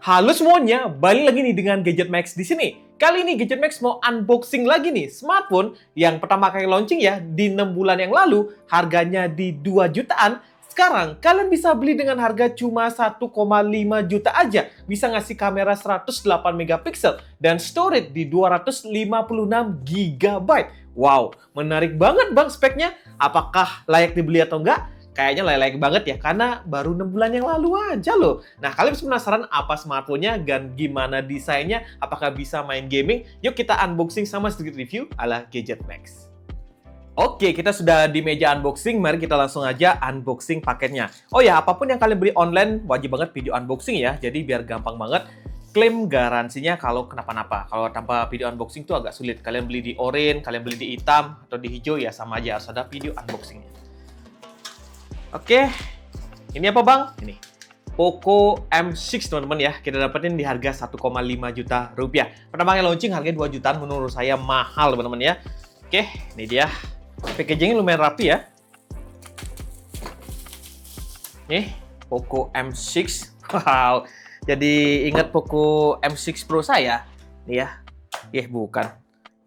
Halo semuanya, balik lagi nih dengan Gadget Max di sini. Kali ini Gadget Max mau unboxing lagi nih smartphone yang pertama kali launching ya di 6 bulan yang lalu, harganya di 2 jutaan. Sekarang kalian bisa beli dengan harga cuma 1,5 juta aja. Bisa ngasih kamera 108 megapiksel dan storage di 256 GB. Wow, menarik banget Bang speknya. Apakah layak dibeli atau enggak? Kayaknya layak banget ya, karena baru 6 bulan yang lalu aja loh. Nah, kalian bisa penasaran apa smartphone-nya dan gimana desainnya, apakah bisa main gaming? Yuk kita unboxing sama sedikit review ala Gadget Max. Oke, kita sudah di meja unboxing, mari kita langsung aja unboxing paketnya. Oh ya, apapun yang kalian beli online, wajib banget video unboxing ya, jadi biar gampang banget klaim garansinya kalau kenapa-napa. Kalau tanpa video unboxing itu agak sulit. Kalian beli di oranye, kalian beli di hitam, atau di hijau ya sama aja, harus ada video unboxingnya. Oke, ini apa Bang? Ini Poco M6 teman-teman ya. Kita dapetin di harga 1,5 juta rupiah. Pertama kali launching harganya 2 jutaan, menurut saya mahal teman-teman ya. Oke, ini dia. Packagingnya lumayan rapi ya. Nih, Poco M6. Wow, jadi ingat Poco M6 Pro saya. Nih ya. Bukan.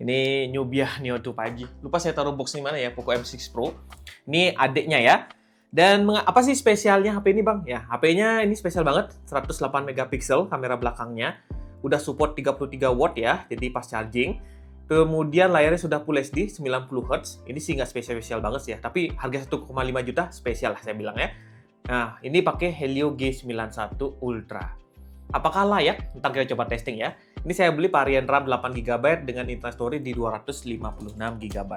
Ini Nubia Neo 2 5G. Lupa saya taruh box di mana ya, Poco M6 Pro. Ini adiknya ya. Dan apa sih spesialnya HP ini Bang? Ya, HP-nya ini spesial banget, 108 megapiksel kamera belakangnya. Udah support 33 watt ya, jadi pas charging. Kemudian layarnya sudah Full HD 90 Hz. Ini sih nggak spesial banget sih ya, tapi harga 1,5 juta spesial lah saya bilang ya. Nah, ini pakai Helio G91 Ultra. Apakah layak? Ntar kita coba testing ya. Ini saya beli varian RAM 8 GB dengan internal storage di 256 GB.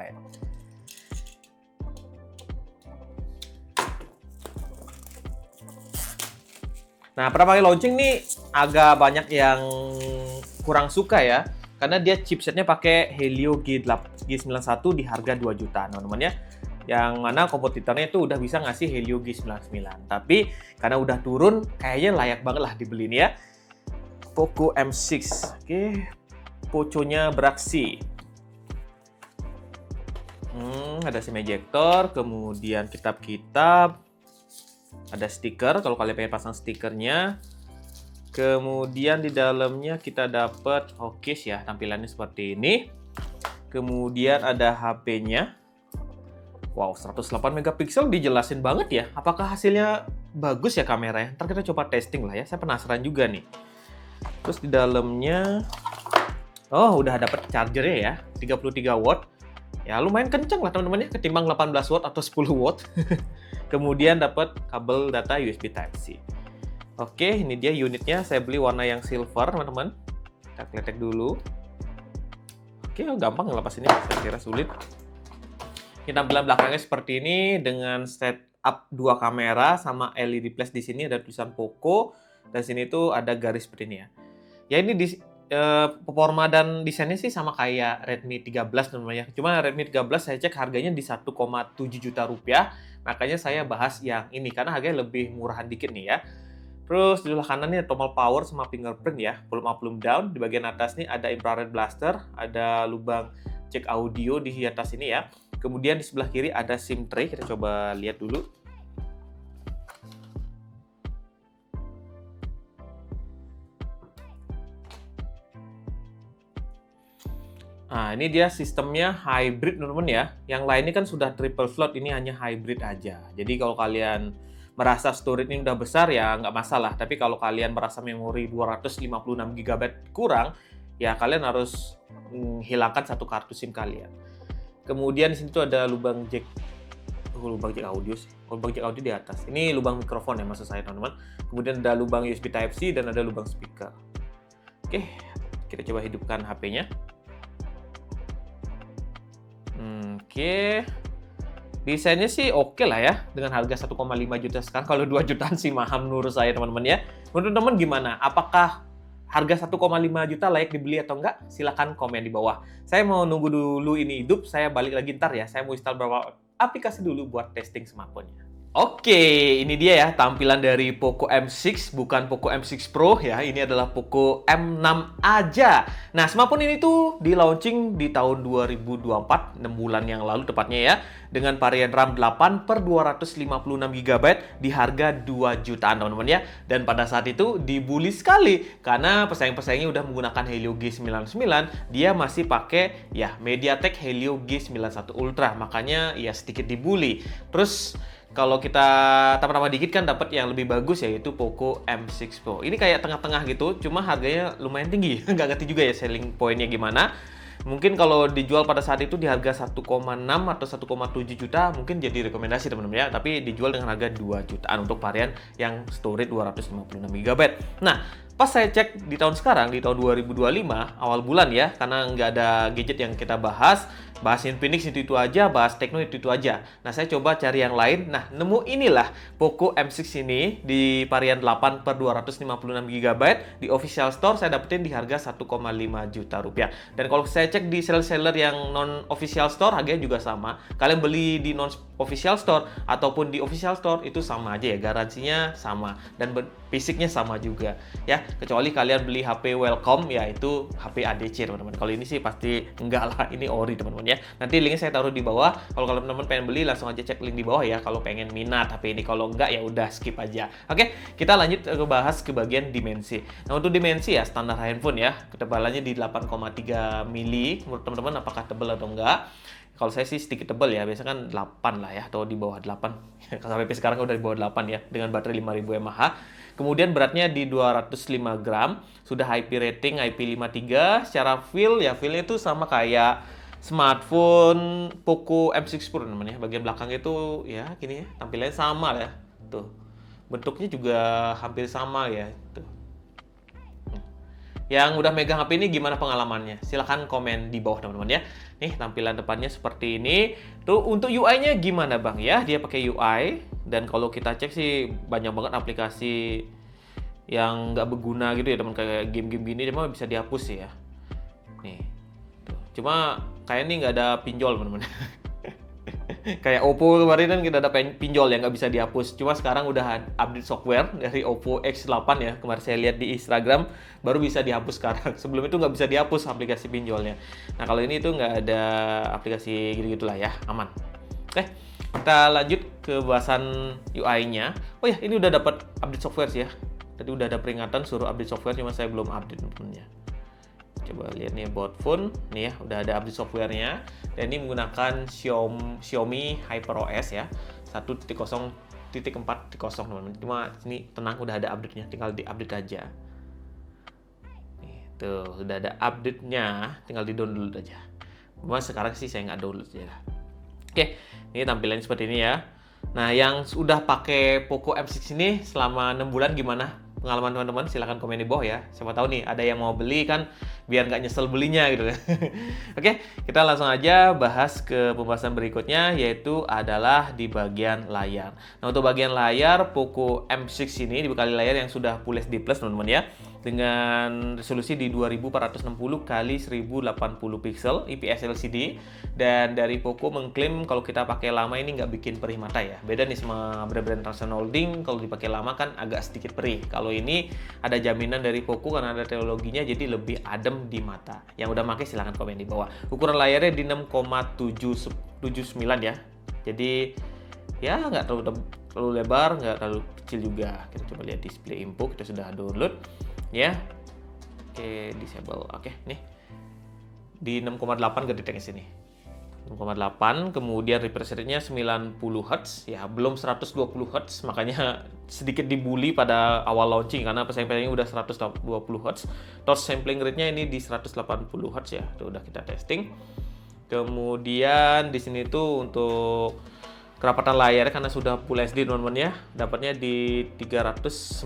Nah, pertama kali launching nih agak banyak yang kurang suka ya, karena dia chipsetnya pakai Helio G91 di harga 2 juta, teman-teman ya. Yang mana kompetitornya itu udah bisa ngasih Helio G99. Tapi karena udah turun, kayaknya layak banget lah dibeli nih ya. Poco M6. Oke, Poconya beraksi. Ada SIM ejector, kemudian kitab-kitab. Ada stiker, kalau kalian pengen pasang stikernya. Kemudian di dalamnya kita dapat case ya, tampilannya seperti ini. Kemudian ada HP-nya. Wow, 108 megapiksel, dijelasin banget ya. Apakah hasilnya bagus ya kameranya? Ntar kita coba testing lah ya, saya penasaran juga nih. Terus di dalamnya, udah dapat chargernya ya, 33 watt. Ya lumayan kenceng lah teman-teman ya, ketimbang 18 watt atau 10 watt. Kemudian dapat kabel data USB Type-C. Oke, ini dia unitnya. Saya beli warna yang silver, teman-teman. Kita kletek dulu. Oke, gampang ngelepas ini. Saya kira sulit. Ini tampilan belakangnya seperti ini dengan setup 2 kamera sama LED flash di sini ada tulisan Poco dan sini tuh ada garis seperti ini ya. Ya ini di performa dan desainnya sih sama kayak Redmi 13 namanya. Cuma Redmi 13 saya cek harganya di 1,7 juta rupiah. Makanya saya bahas yang ini karena harganya lebih murahan dikit nih ya. Terus di sebelah kanan ini ada tombol power sama fingerprint ya, volume up, volume down. Di bagian atas nih ada infrared blaster, ada lubang cek audio di atas ini ya. Kemudian di sebelah kiri ada SIM tray, kita coba lihat dulu. Nah, ini dia sistemnya hybrid teman-teman ya. Yang lainnya kan sudah triple slot, ini hanya hybrid aja. Jadi kalau kalian merasa storage ini udah besar ya nggak masalah. Tapi kalau kalian merasa memori 256 GB kurang, ya kalian harus hilangkan satu kartu SIM kalian. Kemudian di sini tuh ada lubang jack audio sih. Lubang jack audio di atas. Ini lubang mikrofon ya maksud saya teman-teman. Kemudian ada lubang USB Type-C dan ada lubang speaker. Oke, kita coba hidupkan HP-nya. Oke, desainnya sih oke lah ya, dengan harga 1,5 juta sekarang. Kalau 2 jutaan sih mahal menurut saya teman-teman ya. Menurut teman-teman gimana? Apakah harga 1,5 juta layak dibeli atau enggak? Silahkan komen di bawah. Saya mau nunggu dulu ini hidup, saya balik lagi ntar ya. Saya mau install beberapa aplikasi dulu buat testing smartphone-nya. Oke, ini dia ya tampilan dari Poco M6, bukan Poco M6 Pro ya. Ini adalah Poco M6 aja. Nah, smartphone ini tuh di launching di tahun 2024, 6 bulan yang lalu tepatnya ya, dengan varian RAM 8 per 256 GB di harga 2 jutaan teman-teman ya. Dan pada saat itu dibully sekali karena pesaing-pesaingnya udah menggunakan Helio G99, dia masih pakai ya MediaTek Helio G91 Ultra. Makanya ya sedikit dibully. Terus kalau kita tambah-tambah dikit kan dapat yang lebih bagus yaitu Poco M6 Pro. Ini kayak tengah-tengah gitu, cuma harganya lumayan tinggi. Nggak ngerti juga ya selling point-nya gimana. Mungkin kalau dijual pada saat itu di harga 1,6 atau 1,7 juta mungkin jadi rekomendasi teman-teman ya. Tapi dijual dengan harga 2 jutaan untuk varian yang storage 256 GB. Nah, pas saya cek di tahun sekarang, di tahun 2025, awal bulan ya, karena nggak ada gadget yang kita bahas Infinix itu aja, bahas Tecno itu aja. Nah, saya coba cari yang lain. Nah, nemu inilah Poco M6 ini di varian 8 per 256 GB. Di official store saya dapetin di harga 1,5 juta rupiah. Dan kalau saya cek di seller-seller yang non-official store, harganya juga sama. Kalian beli di non-official store ataupun di official store, itu sama aja ya. Garansinya sama. Dan fisiknya sama juga. Ya, kecuali kalian beli HP Welcome, ya itu HP ADC teman-teman. Kalau ini sih pasti enggak lah, ini ori teman-teman ya. Nanti linknya saya taruh di bawah. Kalau teman-teman pengen beli langsung aja cek link di bawah ya. Kalau pengen minat HP ini, kalau enggak ya udah skip aja. Oke, kita lanjut ke bahas ke bagian dimensi. Nah, untuk dimensi ya standar handphone ya. Ketebalannya di 8,3 mili. Menurut teman-teman apakah tebal atau enggak? Kalau saya sih sedikit tebal ya, biasanya kan 8 lah ya, atau di bawah 8. Sampai sekarang udah di bawah 8 ya, dengan baterai 5000 mAh. Kemudian beratnya di 205 gram, sudah IP rating IP53. Secara feel ya, feelnya itu sama kayak smartphone Poco M6 Pro namanya. Bagian belakangnya itu ya gini ya, tampilannya sama ya. Tuh. Bentuknya juga hampir sama ya, tuh. Yang udah megang HP ini gimana pengalamannya? Silahkan komen di bawah teman-teman ya. Nih tampilan depannya seperti ini. Tuh untuk UI-nya gimana bang ya? Dia pakai UI dan kalau kita cek sih banyak banget aplikasi yang nggak berguna gitu ya teman, kayak game-game gini cuma bisa dihapus sih ya. Nih, tuh. Cuma kayak ini nggak ada pinjol teman-teman. Kayak Oppo kemarin kan kita ada pinjol yang nggak bisa dihapus. Cuma sekarang udah update software dari Oppo X8 ya. Kemarin saya lihat di Instagram baru bisa dihapus sekarang. Sebelum itu nggak bisa dihapus aplikasi pinjolnya. Nah kalau ini itu nggak ada aplikasi gitu-gitulah ya, aman. Oke, kita lanjut ke bahasan UI-nya. Oh ya, ini udah dapat update software sih ya. Tadi udah ada peringatan suruh update software, cuma saya belum update temennya. Coba lihat nih about phone, nih ya udah ada update softwarenya. Dan ini menggunakan Xiaomi HyperOS ya 1.0.4.0 teman-teman. Cuma ini tenang, udah ada update-nya, tinggal di-update aja. Nih, tuh udah ada update-nya, tinggal di-download aja. Cuma sekarang sih saya nggak download ya. Oke, ini tampilannya seperti ini ya. Nah, yang sudah pakai Poco M6 ini selama 6 bulan gimana pengalaman teman-teman? Silahkan komen di bawah ya. Siapa tahu nih ada yang mau beli kan, biar nggak nyesel belinya gitu kan. Oke, kita langsung aja bahas ke pembahasan berikutnya, yaitu adalah di bagian layar. Nah, untuk bagian layar Poco M6 ini dibekali layar yang sudah Full HD Plus teman-teman ya, dengan resolusi di 2460 x 1080 pixel IPS LCD. Dan dari Poco mengklaim kalau kita pakai lama ini nggak bikin perih mata ya. Beda nih sama brand-brand Transcend Holding, kalau dipakai lama kan agak sedikit perih. Kalau ini ada jaminan dari Poco karena ada teknologinya, jadi lebih adem di mata. Yang udah pakai silahkan komen di bawah. Ukuran layarnya di 6,79 ya. Jadi ya nggak terlalu lebar, nggak terlalu kecil juga. Kita coba lihat display info, kita sudah download ya. Oke, disable. Oke, nih di 6,8 kedeteknya sini. 6,8, kemudian refresh rate-nya 90 Hz ya, belum 120 Hz, makanya sedikit dibully pada awal launching karena pesaing-pesaingnya udah 120 Hz. Touch sampling rate-nya ini di 180 Hz ya. Itu udah kita testing. Kemudian di sini tuh untuk kerapatan layar karena sudah Full HD teman-teman ya, dapatnya di 395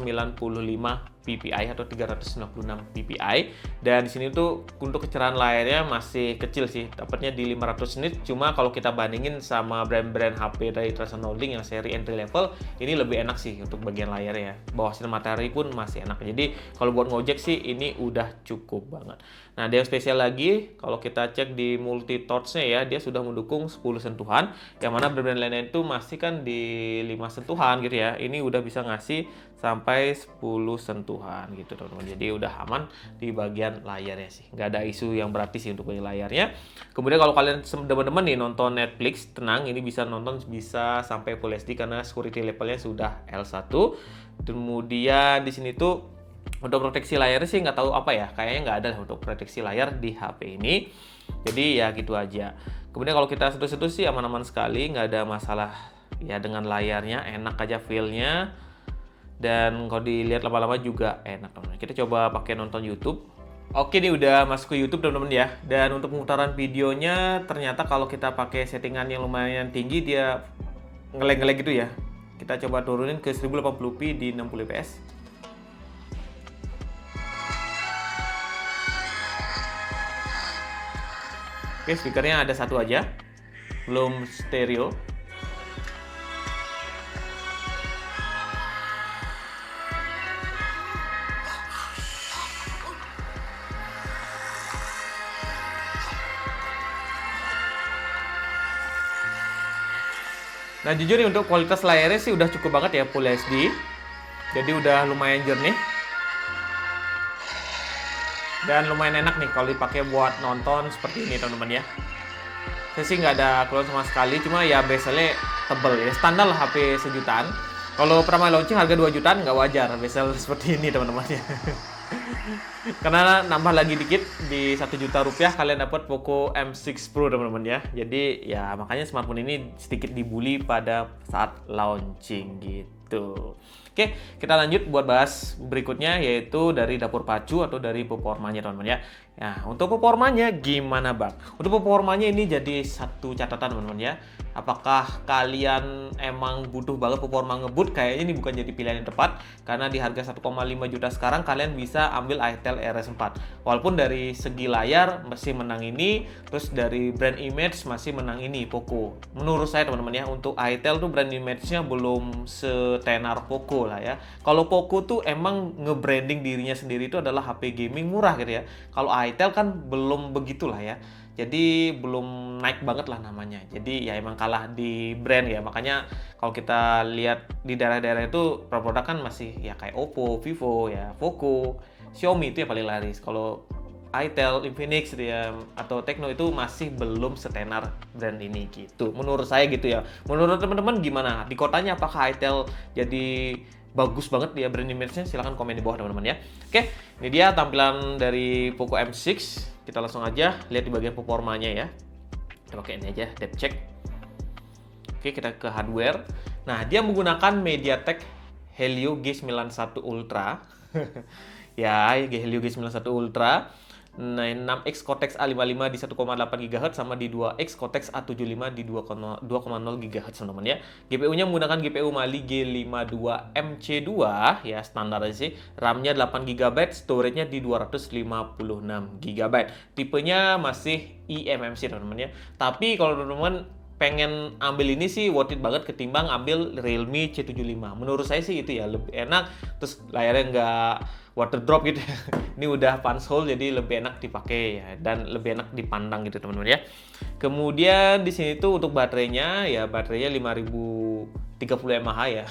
ppi atau 396 ppi, dan di sini tuh untuk kecerahan layarnya masih kecil sih, dapatnya di 500 nit. Cuma kalau kita bandingin sama brand-brand HP dari Transcend Holding yang seri entry level, ini lebih enak sih untuk bagian layarnya. Bawah sinar matahari pun masih enak. Jadi kalau buat ngojek sih ini udah cukup banget. Nah, ada yang spesial lagi, kalau kita cek di multi torch-nya ya, dia sudah mendukung 10 sentuhan, yang mana brand-brand lainnya itu masih kan di 5 sentuhan gitu ya. Ini udah bisa ngasih sampai 10 sentuhan gitu teman-teman. Jadi udah aman di bagian layarnya sih. Nggak ada isu yang berarti sih untuk bagian layarnya. Kemudian kalau kalian teman-teman nih nonton Netflix, tenang, ini bisa nonton bisa sampai Full HD karena security levelnya sudah L1. Kemudian di sini tuh untuk proteksi layarnya sih nggak tahu apa ya, kayaknya nggak ada lah untuk proteksi layar di HP ini. Jadi ya gitu aja. Kemudian kalau kita sentuh-sentuh sih aman-aman sekali, nggak ada masalah ya dengan layarnya, enak aja feel-nya. Dan kalau dilihat lama-lama juga enak teman-teman. Kita coba pakai nonton YouTube. Oke, ini udah masuk ke YouTube teman-teman ya. Dan untuk pemutaran videonya ternyata kalau kita pakai settingan yang lumayan tinggi dia ngelag-ngelag gitu ya. Kita coba turunin ke 1080p di 60 fps. Oke, speakernya ada satu aja, belum stereo. Nah, jujur nih untuk kualitas layarnya sih udah cukup banget ya, Full HD. Jadi udah lumayan jernih. Dan lumayan enak nih kalau dipakai buat nonton seperti ini teman-teman ya. Saya sih nggak ada keluhan sama sekali, cuma ya bezelnya tebel ya. Standar lah HP sejutaan. Kalau pertama launching harga 2 jutaan nggak wajar bezel seperti ini teman-teman ya. Karena nambah lagi dikit di 1 juta rupiah kalian dapat Poco M6 Pro teman-teman ya. Jadi ya makanya smartphone ini sedikit dibully pada saat launching gitu. Oke, kita lanjut buat bahas berikutnya yaitu dari dapur pacu atau dari performanya teman-teman ya. Nah, untuk performanya gimana Bang? Untuk performanya ini jadi satu catatan teman-teman ya. Apakah kalian emang butuh banget performa ngebut? Kayaknya ini bukan jadi pilihan yang tepat karena di harga 1,5 juta sekarang kalian bisa ambil itel RS4. Walaupun dari segi layar masih menang ini, terus dari brand image masih menang ini Poco. Menurut saya teman-teman ya, untuk itel tuh brand image-nya belum setenar Poco lah ya. Kalau Poco tuh emang nge-branding dirinya sendiri itu adalah HP gaming murah gitu ya. Kalau itel kan belum begitulah ya. Jadi belum naik banget lah namanya. Jadi ya emang kalah di brand ya. Makanya kalau kita lihat di daerah-daerah itu produk kan masih ya kayak Oppo, Vivo ya, Poco, Xiaomi itu yang paling laris. Kalau itel, Infinix gitu ya, atau Tecno itu masih belum setenar brand ini gitu. Menurut saya gitu ya. Menurut teman-teman gimana? Di kotanya apakah itel jadi bagus banget dia brand image-nya? Silahkan komen di bawah teman-teman ya. Oke, ini dia tampilan dari Poco M6. Kita langsung aja lihat di bagian performanya ya. Kita pakai ini aja, depth check. Oke, kita ke hardware. Nah, dia menggunakan MediaTek Helio G91 Ultra. Ya, Helio G91 Ultra. Nah, 6X Cortex A55 di 1,8 GHz sama di 2X Cortex A75 di 2,0 GHz teman-teman ya. GPU-nya menggunakan GPU Mali G52MC2 ya, standar aja sih. RAM-nya 8 GB, storage-nya di 256 GB. Tipenya masih eMMC teman-teman ya. Tapi kalau teman-teman pengen ambil ini sih worth it banget ketimbang ambil Realme C75. Menurut saya sih itu ya lebih enak, terus layarnya nggak water drop gitu. Ini udah punch hole jadi lebih enak dipakai ya, dan lebih enak dipandang gitu teman-teman ya. Kemudian di sini tuh untuk baterainya ya, baterainya 5030 mAh ya.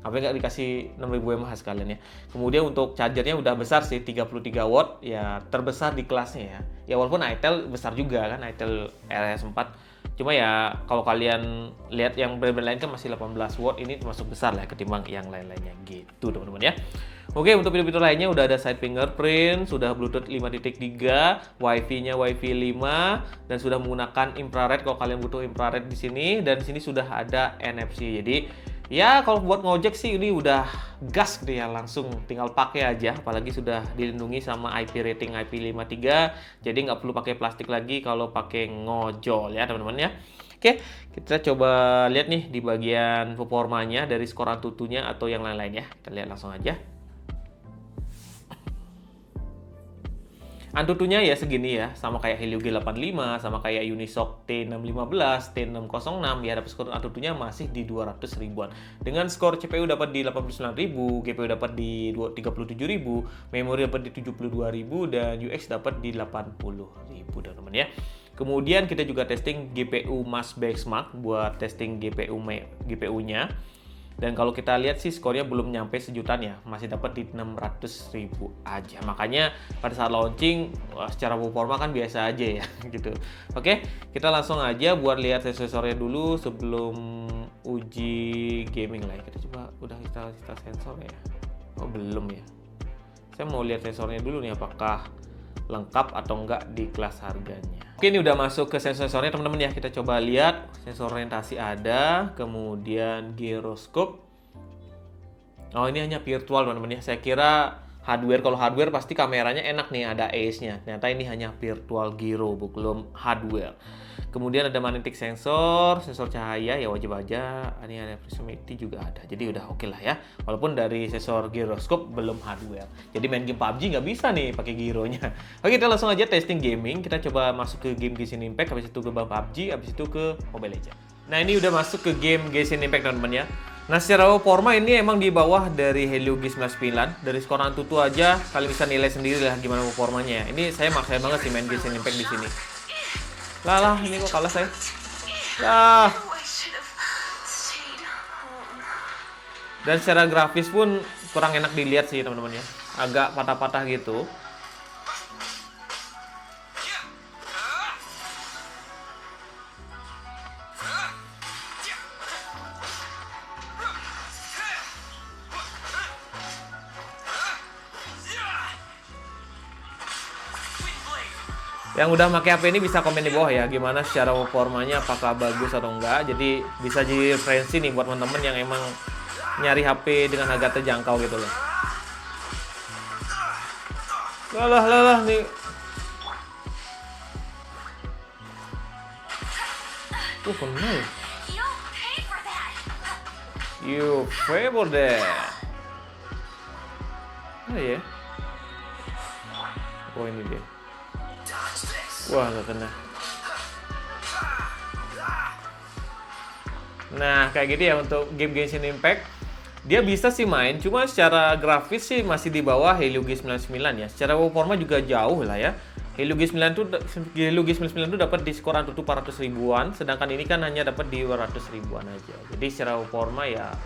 Sampai nggak dikasih 6000 mAh sekalian ya. Kemudian untuk chargernya udah besar sih, 33 watt ya, terbesar di kelasnya ya. Ya walaupun itel besar juga kan, itel RS4. Cuma ya kalau kalian lihat yang brand-brand lain kan masih 18 watt, ini termasuk besar lah ketimbang yang lain-lainnya gitu teman-teman ya. Oke, untuk fitur-fitur lainnya udah ada side fingerprint, sudah Bluetooth 5.3, Wi-Fi-nya Wi-Fi 5 dan sudah menggunakan infrared kalau kalian butuh infrared di sini, dan di sini sudah ada NFC. Jadi ya kalau buat ngojek sih ini udah gas gitu ya, langsung tinggal pakai aja, apalagi sudah dilindungi sama IP rating IP53, jadi nggak perlu pakai plastik lagi kalau pakai ngojol ya teman-teman ya. Oke, kita coba lihat nih di bagian performanya dari skor Antutunya atau yang lain-lain ya. Kita lihat langsung aja. Antutunya ya segini ya, sama kayak Helio G85, sama kayak Unisoc T615, T606 ya, dapat skor Antutunya masih di 200 ribuan. Dengan skor CPU dapat di 89.000, GPU dapat di 37.000, memori dapat di 72.000 dan UX dapat di 80.000 teman-teman ya. Kemudian kita juga testing GPU Mas Benchmark buat testing GPU-nya. Dan kalau kita lihat sih skornya belum nyampe sejutaan ya, masih dapat di 600.000 aja. Makanya pada saat launching secara performa kan biasa aja ya gitu. Oke, kita langsung aja buat lihat sensornya dulu sebelum uji gaming lah. Kita coba udah kita sensor ya. Oh, belum ya. Saya mau lihat sensornya dulu nih apakah lengkap atau enggak di kelas harganya. Oke, ini udah masuk ke sensor-sensornya teman-teman ya. Kita coba lihat sensor orientasi ada, kemudian gyroscope. Oh, ini hanya virtual teman-teman ya. Saya kira hardware, kalau hardware pasti kameranya enak nih, ada ace-nya. Ternyata ini hanya virtual gyro, belum hardware. Kemudian ada magnetic sensor, sensor cahaya ya wajib aja. Ini ada proximity juga ada. Jadi udah oke lah ya. Walaupun dari sensor gyroscope belum hardware. Jadi main game PUBG nggak bisa nih pakai gyronya. Oke, kita langsung aja testing gaming. Kita coba masuk ke game Genshin Impact, habis itu ke PUBG, habis itu ke Mobile Legends. Nah, ini udah masuk ke game Genshin Impact teman-teman ya. Nah, secara performa ini emang di bawah dari Helio G99. Dari skor Antutu aja kalian bisa nilai sendiri lah gimana performanya ya. Ini saya maksain banget sih main Genshin Impact di sini. Lah, ini kok kalah saya. Lah. Dan secara grafis pun kurang enak dilihat sih teman-teman ya. Agak patah-patah gitu. Yang udah pakai HP ini bisa komen di bawah ya, gimana secara performanya, apakah bagus atau enggak. Jadi bisa jadi referensi nih buat teman-teman yang emang nyari HP dengan harga terjangkau gitu loh. Lah nih. Kenal. You pay for that. Oh ya. Oh, ini dia. Wah, nggak kena. Nah, kayak gitu ya untuk game Genshin Impact. Dia bisa sih main, cuma secara grafis sih masih di bawah Helio G99 ya. Secara performa juga jauh lah ya. Helio G99 tuh dapat di skor Antutu 400 ribuan, sedangkan ini kan hanya dapat di 200 ribuan aja. Jadi secara performa ya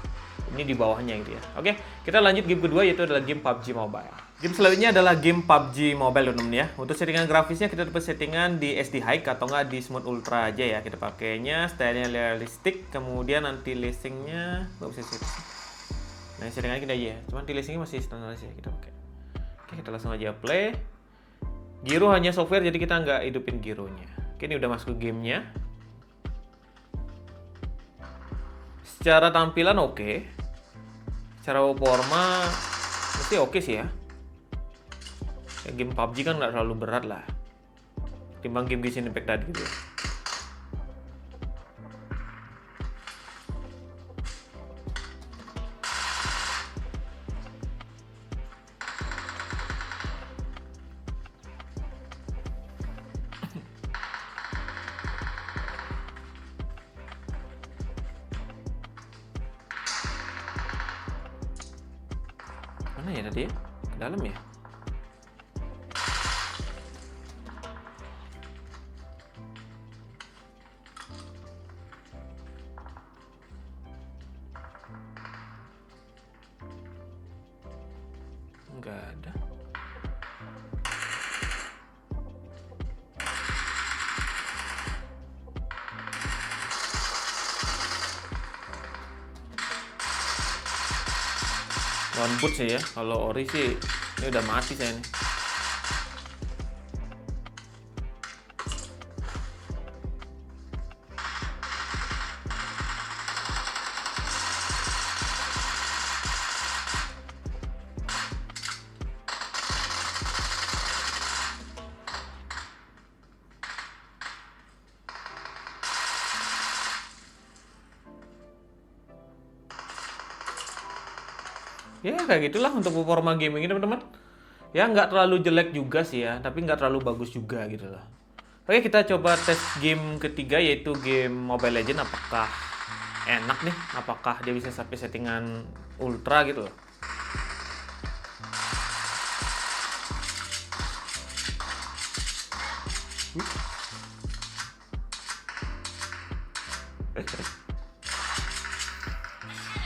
ini di bawahnya gitu ya. Oke, kita lanjut game kedua yaitu adalah game PUBG Mobile. Game selanjutnya adalah game PUBG Mobile teman-teman ya. Untuk settingan grafisnya kita dapat settingan di SD High atau enggak di Smooth Ultra aja ya. Kita pakainya stylenya realistik, kemudian anti-aliasingnya nggak bisa sih. Nah, settingannya kita aja ya. Cuman anti-aliasingnya masih standar aja kita pakai. Oke, kita langsung aja play. Gyro hanya software jadi kita nggak hidupin gyronya. Oke, ini udah masuk ke gamenya. Secara tampilan oke. Secara performa mesti oke sih ya. Game PUBG kan nggak terlalu berat lah timbang game Genshin Impact tadi gitu. Mana ya tadi ya? Ke dalam ya? Nggak ada. Lembut sih ya. Kalau ori sih ini udah mati saya nih. Ya kayak gitulah untuk performa gaming ini teman-teman. Ya nggak terlalu jelek juga sih ya, tapi nggak terlalu bagus juga gitu loh. Oke, kita coba tes game ketiga yaitu game Mobile Legends. Apakah enak nih? Apakah dia bisa sampai settingan ultra gitu loh?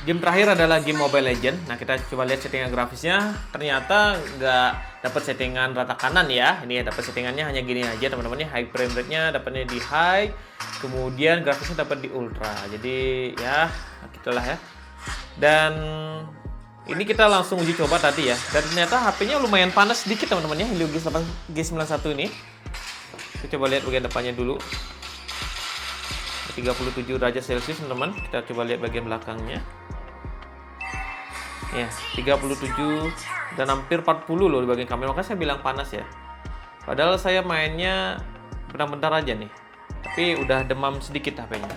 Game terakhir adalah game Mobile Legends. Nah, kita coba lihat settingan grafisnya. Ternyata nggak dapat settingan rata kanan ya. Ini ya dapat settingannya hanya gini aja teman-teman ya. High frame rate-nya dapatnya di high. Kemudian grafisnya dapat di ultra. Jadi ya gitulah ya. Dan ini kita langsung uji coba tadi ya. Dan ternyata HP-nya lumayan panas sedikit teman-teman ya. Helio G91 ini. Kita coba lihat bagian depannya dulu. 37 derajat Celcius teman-teman. Kita coba lihat bagian belakangnya. Ya, 37 dan hampir 40 loh di bagian kamera. Makanya saya bilang panas ya. Padahal saya mainnya bentar-bentar aja nih. Tapi udah demam sedikit HP-nya.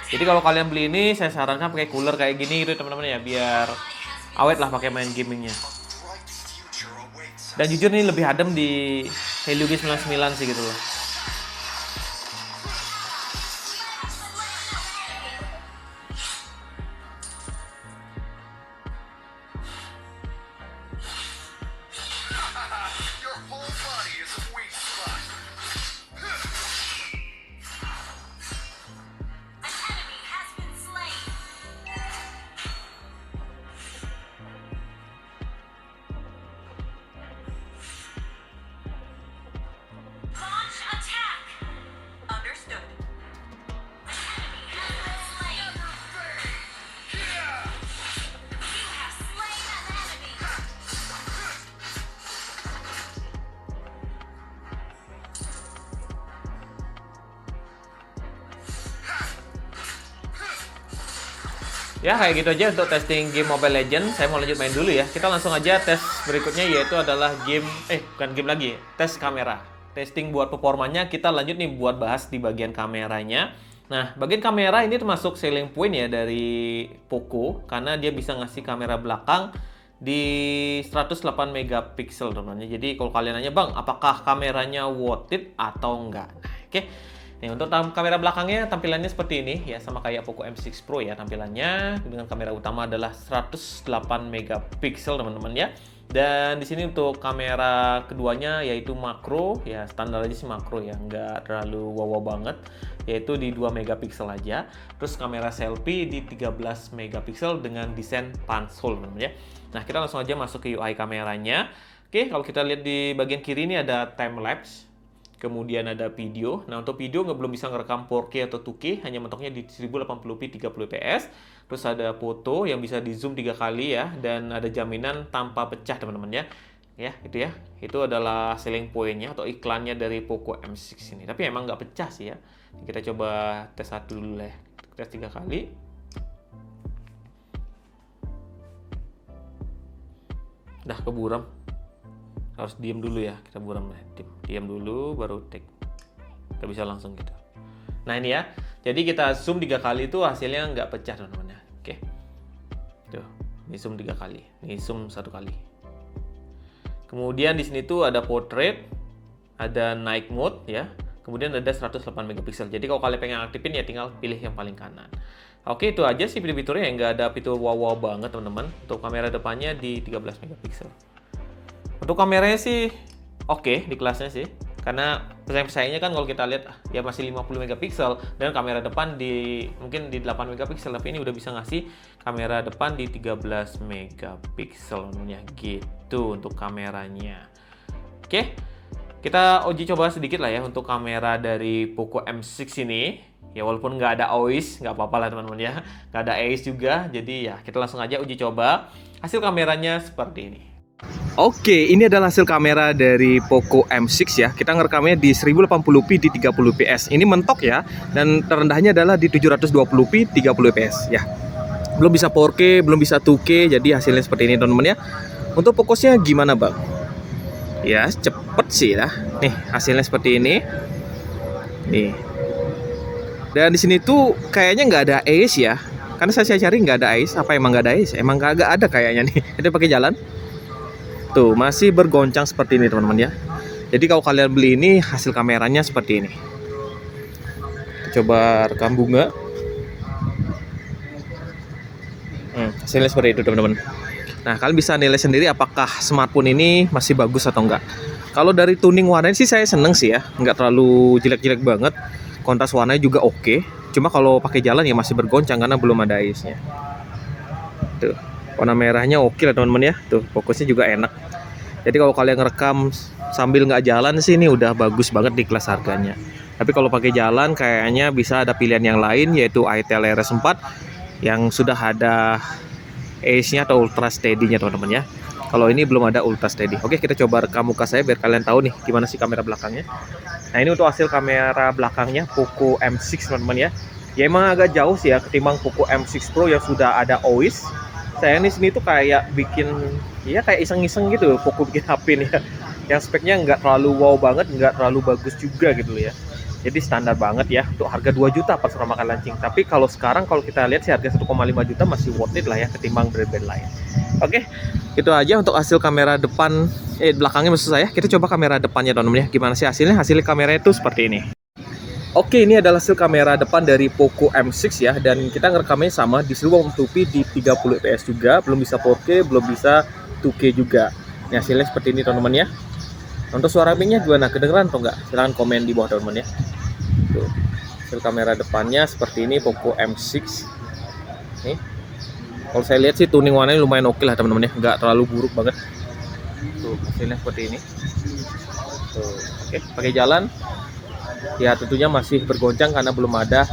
Jadi kalau kalian beli ini, saya sarankan pakai cooler kayak gini gitu teman-teman ya, biar awet lah pakai main gamingnya. Dan jujur ini lebih adem di Helio G99 sih gitu loh. Ya kayak gitu aja untuk testing game Mobile Legends. Saya mau lanjut main dulu ya. Kita langsung aja tes berikutnya yaitu adalah game bukan game lagi, tes kamera. Testing buat performanya, kita lanjut nih buat bahas di bagian kameranya. Nah, bagian kamera ini termasuk selling point ya dari Poco karena dia bisa ngasih kamera belakang di 108 megapiksel teman-teman. Jadi kalau kalian nanya, "Bang, apakah kameranya worth it atau enggak?" Nah, oke. Nih, untuk kamera belakangnya tampilannya seperti ini ya, sama kayak Poco M6 Pro ya tampilannya, dengan kamera utama adalah 108 megapiksel teman-teman ya. Dan di sini untuk kamera keduanya yaitu makro ya, standar aja sih makro ya, nggak terlalu wow banget, yaitu di 2 megapiksel aja. Terus kamera selfie di 13 megapiksel dengan desain punch hole teman-teman ya. Nah, kita langsung aja masuk ke UI kameranya. Oke, kalau kita lihat di bagian kiri ini ada time lapse. Kemudian ada video. Nah, untuk video belum bisa ngerekam 4K atau 2K, hanya mentoknya di 1080p 30 fps. Terus ada foto yang bisa di zoom 3 kali ya, dan ada jaminan tanpa pecah teman-teman ya. Ya, itu ya. Itu adalah selling point-nya atau iklannya dari Poco M6 ini. Tapi emang nggak pecah sih ya. Kita coba tes satu dulu ya. Tes 3 kali. Dah keburam. Harus diam dulu ya, kita buram diam dulu baru take, kita bisa langsung gitu. Nah ini ya, jadi kita zoom 3 kali itu hasilnya nggak pecah teman-teman ya. Oke, tuh ini zoom 3 kali, ini zoom 1 kali. Kemudian di sini tuh ada portrait, ada night mode ya, kemudian ada 108 megapiksel. Jadi kalau kalian pengen aktifin ya tinggal pilih yang paling kanan. Oke, itu aja sih fitur-fiturnya, nggak ada fitur wow banget teman-teman. Untuk kamera depannya di 13 megapiksel. Untuk kameranya sih oke di kelasnya sih, karena pesaingnya kan kalau kita lihat ya masih 50 megapiksel dan kamera depan mungkin di 8 megapiksel, tapi ini udah bisa ngasih kamera depan di 13 megapiksel namanya gitu untuk kameranya. Oke, kita uji coba sedikit lah ya untuk kamera dari Poco M6 ini. Ya walaupun nggak ada OIS, nggak apa-apa lah teman-teman ya, nggak ada AIS juga, jadi ya kita langsung aja uji coba. Hasil kameranya seperti ini. Oke, ini adalah hasil kamera dari Poco M6 ya. Kita ngerekamnya di 1080p di 30 fps. Ini mentok ya, dan terendahnya adalah di 720p 30 fps ya. Belum bisa 4K, belum bisa 2K, jadi hasilnya seperti ini teman-teman ya. Untuk fokusnya gimana bang? Ya cepet sih ya. Nih hasilnya seperti ini. Nih. Dan di sini tuh kayaknya nggak ada AIS ya. Karena saya cari nggak ada AIS. Apa emang nggak ada AIS? Emang nggak ada kayaknya nih. Itu pakai jalan. Tuh, masih bergoncang seperti ini teman-teman ya. Jadi kalau kalian beli ini, hasil kameranya seperti ini. Coba rekam bunga. Hasilnya seperti itu teman-teman. Nah, kalian bisa nilai sendiri apakah smartphone ini masih bagus atau enggak. Kalau dari tuning warnanya sih saya seneng sih ya, nggak terlalu jelek-jelek banget. Kontras warnanya juga oke. Cuma kalau pakai jalan ya masih bergoncang karena belum ada ISO-nya. Tuh, warna merahnya oke lah teman-teman ya. Tuh, fokusnya juga enak. Jadi kalau kalian ngerekam sambil nggak jalan sih ini udah bagus banget di kelas harganya. Tapi kalau pakai jalan kayaknya bisa ada pilihan yang lain, yaitu itel RS4 yang sudah ada Ace-nya atau Ultra Steady-nya teman-teman ya. Kalau ini belum ada Ultra Steady. Oke, kita coba rekam muka saya biar kalian tahu nih gimana sih kamera belakangnya. Nah, ini untuk hasil kamera belakangnya Poco M6 teman-teman ya. Ya emang agak jauh sih ya ketimbang Poco M6 Pro yang sudah ada OIS. Saya di sini tuh kayak bikin, ya kayak iseng-iseng gitu Poco bikin HP nih ya. Yang speknya nggak terlalu wow banget, nggak terlalu bagus juga gitu loh ya. Jadi standar banget ya untuk harga 2 juta pas pertama kali launching. Tapi kalau sekarang kalau kita lihat sih harga 1,5 juta masih worth it lah ya ketimbang brand-brand lain. Oke, itu aja untuk hasil kamera depan, belakangnya maksud saya. Kita coba kamera depannya teman-teman ya. Gimana sih hasilnya? Hasil kameranya itu seperti ini. Oke, ini adalah hasil kamera depan dari Poco M6 ya. Dan kita ngerekamnya sama di 1080p di 30 fps juga. Belum bisa 4K, belum bisa 2K juga. Ini hasilnya seperti ini teman-teman ya. Untuk suara mic-nya gimana? Kedengeran atau enggak? Silahkan komen di bawah teman-teman ya. Tuh, hasil kamera depannya seperti ini Poco M6. Nih, kalau saya lihat sih tuning warnanya lumayan oke lah teman-teman ya, nggak terlalu buruk banget. Tuh, hasilnya seperti ini. Tuh, oke, pakai jalan. Ya tentunya masih bergoncang karena belum ada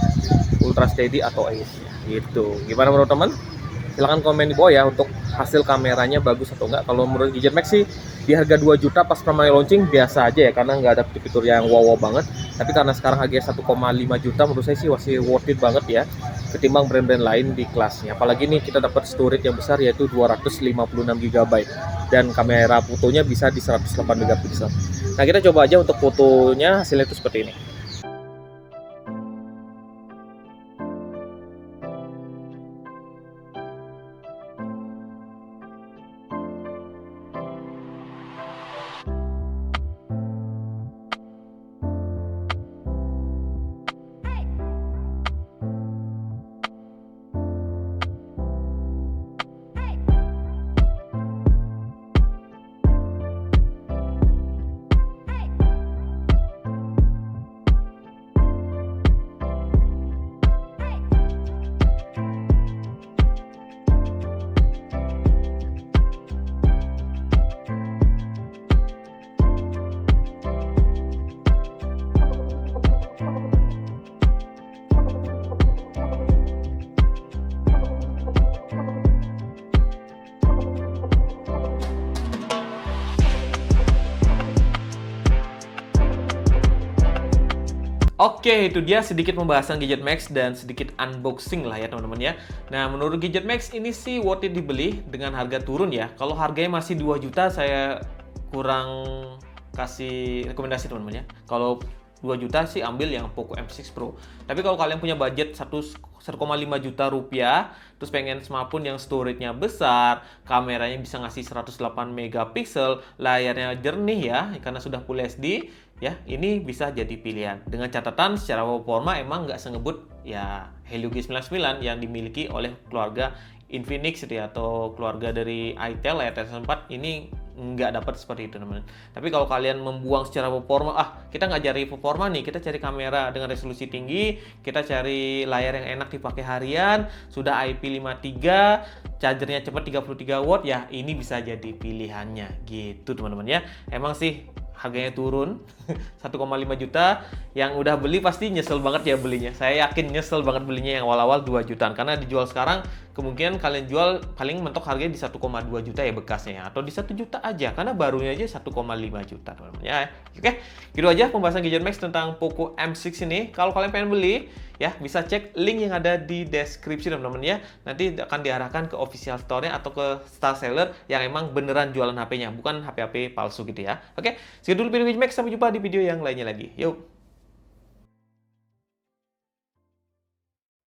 Ultra Steady atau Ace. Gitu. Gimana menurut teman? Silahkan komen di bawah ya untuk hasil kameranya bagus atau enggak. Kalau menurut Gadget Max sih di harga 2 juta pas pertama launching biasa aja ya, karena nggak ada fitur yang wow banget. Tapi karena sekarang harganya 1,5 juta menurut saya sih masih worth it banget ya ketimbang brand-brand lain di kelasnya. Apalagi nih kita dapat storage yang besar yaitu 256 GB dan kamera fotonya bisa di 108 megapiksel. Nah, kita coba aja untuk fotonya hasilnya itu seperti ini. Oke, itu dia sedikit pembahasan Gadget Max dan sedikit unboxing lah ya teman-teman ya. Nah, menurut Gadget Max ini sih worth it dibeli dengan harga turun ya. Kalau harganya masih 2 juta saya kurang kasih rekomendasi teman-teman ya. Kalau 2 juta sih ambil yang Poco M6 Pro. Tapi kalau kalian punya budget 1,5 juta rupiah, terus pengen smartphone yang storage-nya besar, kameranya bisa ngasih 108 megapiksel, layarnya jernih ya, karena sudah Full HD, ya ini bisa jadi pilihan. Dengan catatan secara performa emang nggak sengebut ya Helio G99 yang dimiliki oleh keluarga Infinix gitu ya, atau keluarga dari itel RS4 ini nggak dapat seperti itu teman-teman. Tapi kalau kalian membuang secara performa, kita nggak cari performa nih, kita cari kamera dengan resolusi tinggi, kita cari layar yang enak dipakai harian, sudah IP53, chargernya cepat 33 watt, ya ini bisa jadi pilihannya gitu teman-teman ya. Emang sih harganya turun 1,5 juta, yang udah beli pasti nyesel banget ya belinya. Saya yakin nyesel banget belinya yang awal-awal 2 jutaan, karena dijual sekarang kemungkinan kalian jual paling mentok harganya di 1,2 juta ya bekasnya ya, atau di 1 juta aja, karena barunya aja 1,5 juta teman-teman ya. Oke, gitu aja pembahasan Gadget Max tentang Poco M6 ini. Kalau kalian pengen beli ya bisa cek link yang ada di deskripsi teman-teman ya. Nanti akan diarahkan ke official store-nya atau ke star seller yang emang beneran jualan HP-nya, bukan HP-HP palsu gitu ya. Oke, segitu dulu video Gadget Max, sampai jumpa di video yang lainnya lagi. Yuk.